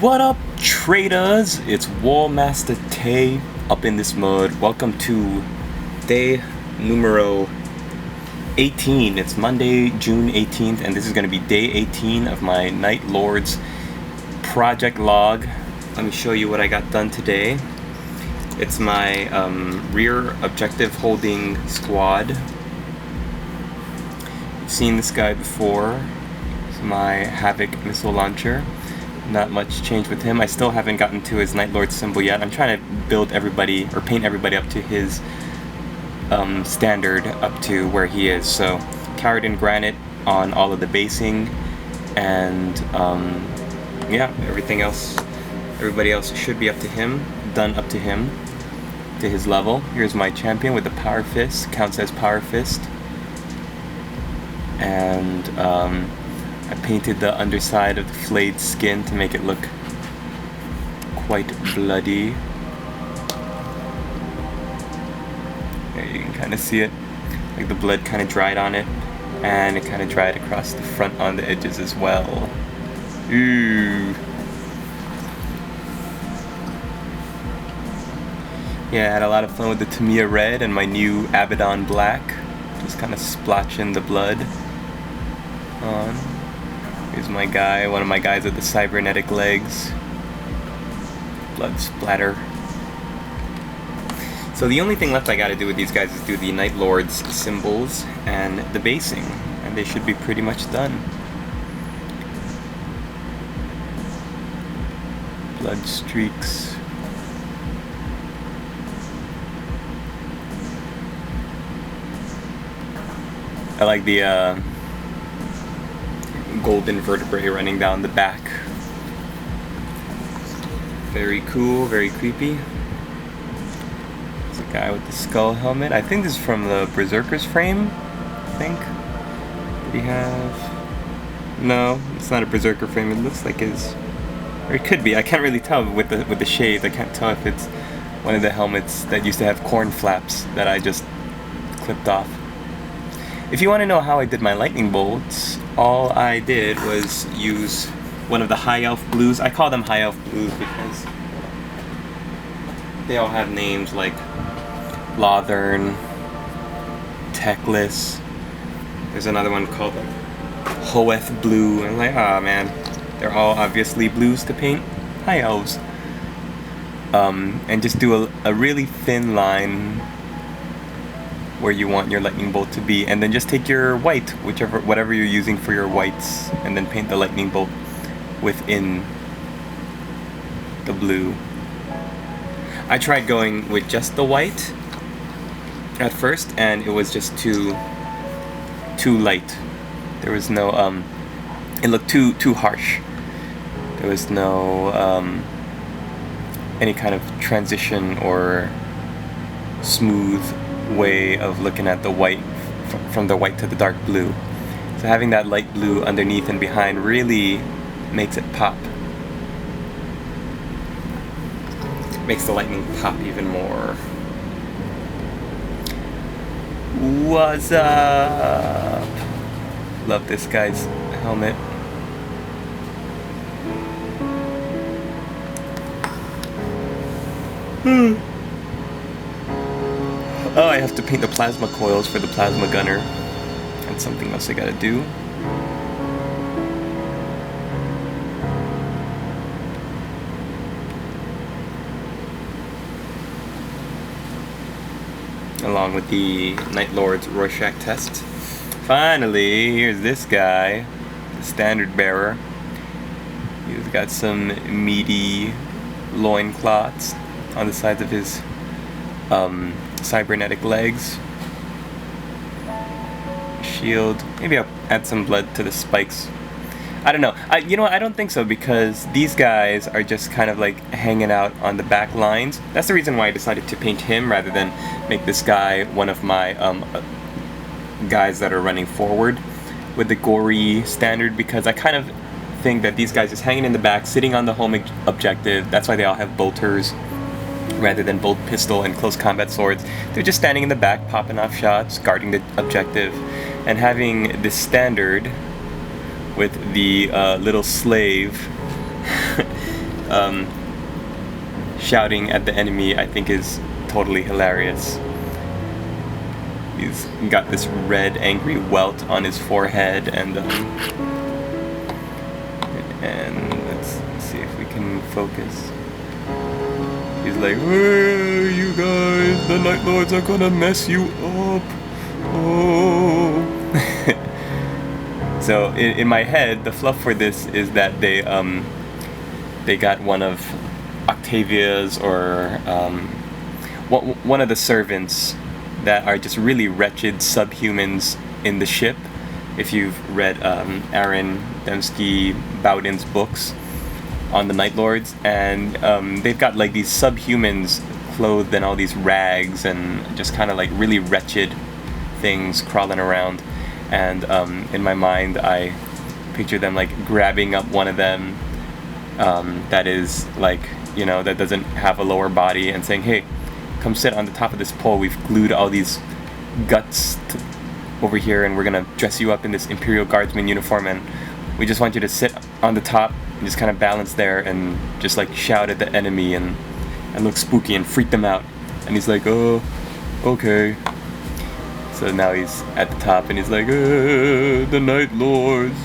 What up, traders? It's Warmaster Tay up in this mode. Welcome to day numero 18. It's Monday, June 18th, and this is going to be day 18 of my Night Lords project log. Let me show you what I got done today. It's my rear objective holding squad. You've seen this guy before. It's my Havoc missile launcher. Not much change with him. I still haven't gotten to his Night Lord symbol yet. I'm trying to build everybody, or paint everybody up to his standard, up to where he is. So, carried in granite on all of the basing, and yeah, everybody else should be up to him, done up to him, to his level. Here's my champion with the Power Fist, counts as Power Fist. And I painted the underside of the flayed skin to make it look quite bloody. There you can kind of see it, like the blood kind of dried on it, and it kind of dried across the front on the edges as well. Ooh. Yeah, I had a lot of fun with the Tamiya red and my new Abaddon black, just kind of splotching the blood on. Here's my guy, one of my guys with the cybernetic legs. Blood splatter. So the only thing left I gotta do with these guys is do the Night Lord's symbols and the basing, and they should be pretty much done. Blood streaks. I like the golden vertebrae running down the back. Very cool, very creepy. There's a guy with the skull helmet. I think this is from the Berserker's frame, I think. Did he have... No, it's not a Berserker frame. It looks like his... Or it could be. I can't really tell with the shades. I can't tell if it's one of the helmets that used to have corn flaps that I just clipped off. If you want to know how I did my lightning bolts, all I did was use one of the High Elf blues. I call them High Elf blues because they all have names like Lothern, Teclis. There's another one called Hoeth blue. And I'm like, ah, man, they're all obviously blues to paint High Elves. And just do a really thin line where you want your lightning bolt to be, and then just take your white, whatever you're using for your whites, and then paint the lightning bolt within the blue. I tried going with just the white at first, and it was just too light. There was no it looked too harsh. There was no any kind of transition or smooth way of looking at the white from the white to the dark blue. So having that light blue underneath and behind really makes it pop. Makes the lightning pop even more. What's up? Love this guy's helmet. Oh, I have to paint the plasma coils for the plasma gunner. That's something else I gotta do. Along with the Night Lord's Rorschach test. Finally, here's this guy, the standard bearer. He's got some meaty loincloths on the sides of his cybernetic legs. Shield. Maybe I'll add some blood to the spikes. I don't know. You know what? I don't think so, because these guys are just kind of like hanging out on the back lines. That's the reason why I decided to paint him rather than make this guy one of my guys that are running forward with the gory standard, because I kind of think that these guys just hanging in the back, sitting on the home objective. That's why they all have bolters rather than bolt pistol and close combat swords. They're just standing in the back, popping off shots, guarding the objective, and having this standard with the little slave shouting at the enemy, I think, is totally hilarious. He's got this red, angry welt on his forehead, and let's see if we can focus. He's like, "Hey, you guys, the Night Lords are gonna mess you up. Oh." So in my head, the fluff for this is that they got one of Octavia's or one of the servants that are just really wretched subhumans in the ship. If you've read Aaron Dembski Bowden's books on the Night Lords, and they've got like these subhumans clothed in all these rags and just kind of like really wretched things crawling around. And in my mind, I picture them like grabbing up one of them that is like, you know, that doesn't have a lower body, and saying, "Hey, come sit on the top of this pole. We've glued all these guts over here, and we're gonna dress you up in this Imperial Guardsman uniform, and we just want you to sit on the top and just kind of balance there and just like shout at the enemy and look spooky and freak them out." And he's like, "Oh, okay." So now he's at the top and he's like, "The Night Lords,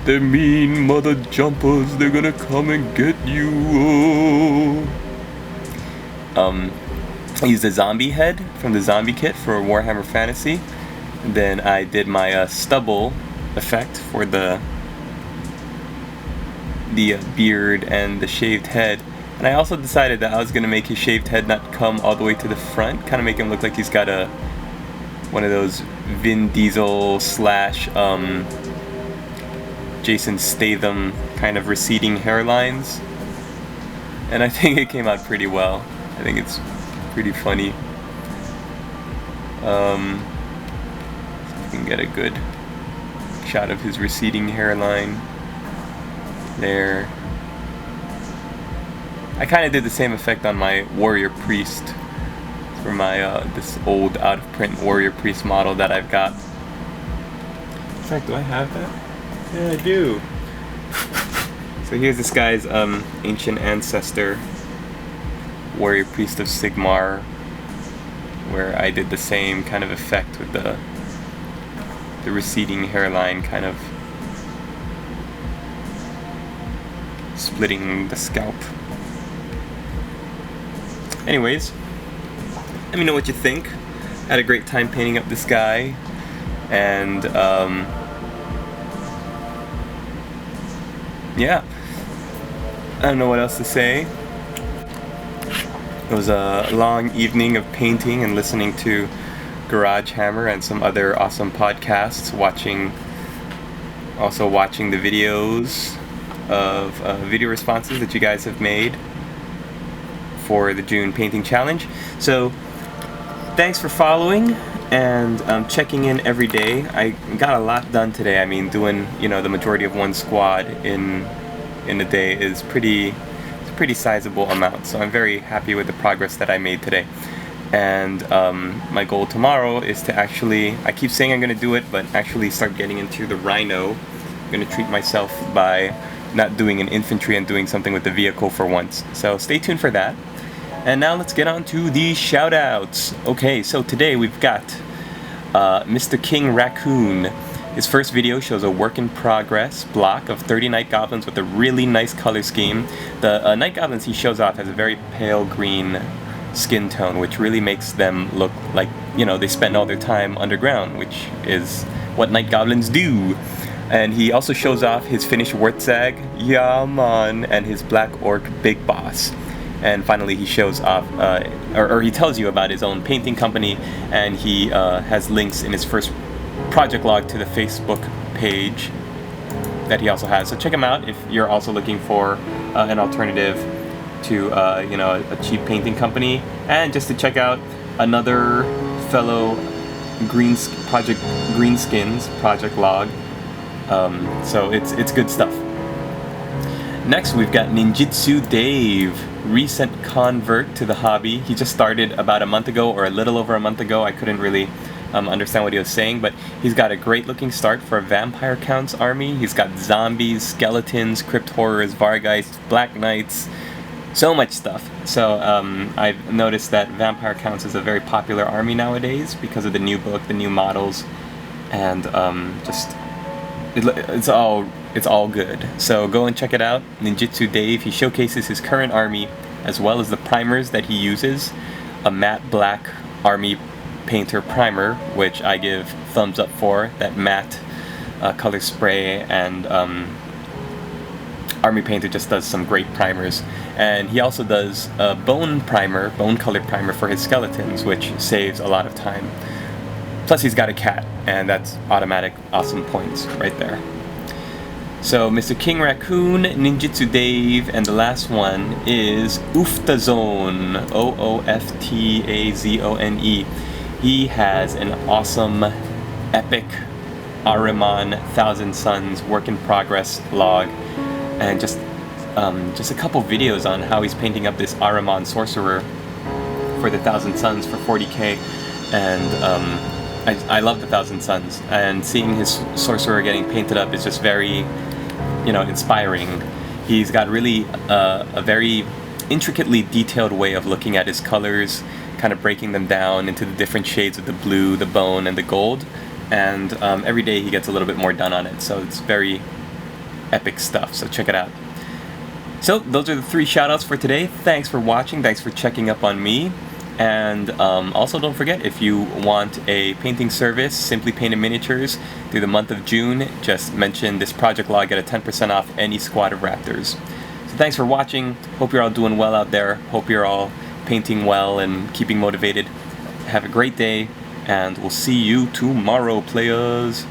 they're mean mother jumpers, they're gonna come and get you." I used a zombie head from the zombie kit for Warhammer Fantasy. And then I did my stubble effect for the beard and the shaved head. And I also decided that I was gonna make his shaved head not come all the way to the front, kind of make him look like he's got one of those Vin Diesel / Jason Statham kind of receding hairlines. And I think it came out pretty well. I think it's pretty funny. So you can get a good shot of his receding hairline there. I kind of did the same effect on my warrior priest for my this old out-of-print warrior priest model that I've got. In fact, do I have that? Yeah, I do. So here's this guy's ancient ancestor, warrior priest of Sigmar, where I did the same kind of effect with the receding hairline, kind of splitting the scalp. Anyways, let me know what you think. I had a great time painting up this guy, and yeah, I don't know what else to say. It was a long evening of painting and listening to Garage Hammer and some other awesome podcasts, watching the videos of video responses that you guys have made for the June painting challenge. So thanks for following and checking in every day. I got a lot done today. I mean, doing, you know, the majority of one squad in a day is a pretty sizable amount. So I'm very happy with the progress that I made today. And my goal tomorrow is to actually, I keep saying I'm going to do it, but actually start getting into the Rhino. I'm going to treat myself by not doing an infantry and doing something with the vehicle for once. So stay tuned for that. And now let's get on to the shout-outs. Okay, so today we've got Mr. King Raccoon. His first video shows a work-in-progress block of 30 Night Goblins with a really nice color scheme. The Night Goblins he shows off has a very pale green skin tone, which really makes them look like, you know, they spend all their time underground, which is what Night Goblins do. And he also shows off his finished Wurtzag, yeah man, and his Black Orc Big Boss. And finally he shows off, or he tells you about his own painting company, and he has links in his first project log to the Facebook page that he also has. So check him out if you're also looking for an alternative to, you know, a cheap painting company, and just to check out another fellow Project Greenskins project log. So it's good stuff. Next we've got NinjitsuDave, recent convert to the hobby. He just started about a month ago, or a little over a month ago. I couldn't really understand what he was saying, but he's got a great looking start for a Vampire Count's army. He's got zombies, skeletons, crypt horrors, Vargheists, Black Knights, So much stuff. So I've noticed that vampire counts as a very popular army nowadays because of the new book, the new models, and it's all good. So go and check it out. NinjitsuDave, he showcases his current army as well as the primers that he uses. A matte black army painter primer, which I give thumbs up for. That matte color spray, and Army Painter just does some great primers. And he also does a bone colored primer for his skeletons, which saves a lot of time. Plus he's got a cat, and that's automatic awesome points right there. So Mr. King Raccoon, NinjitsuDave, and the last one is Ooftazone, Ooftazone. He has an awesome, epic Ahriman 1000 Suns work in progress log, and just a couple videos on how he's painting up this Ahriman sorcerer for the 1000 Suns for 40k, and I love the 1000 Suns, and seeing his sorcerer getting painted up is just very, inspiring. He's got really a very intricately detailed way of looking at his colors, kind of breaking them down into the different shades of the blue, the bone, and the gold, and every day he gets a little bit more done on it, so it's very epic stuff, so check it out. So those are the 3 shoutouts for today. Thanks for watching, thanks for checking up on me, and also don't forget, if you want a painting service, Simply Painted Miniatures, through the month of June, just mention this project log, get a 10% off any squad of Raptors. So thanks for watching, hope you're all doing well out there, hope you're all painting well and keeping motivated. Have a great day, and we'll see you tomorrow, players!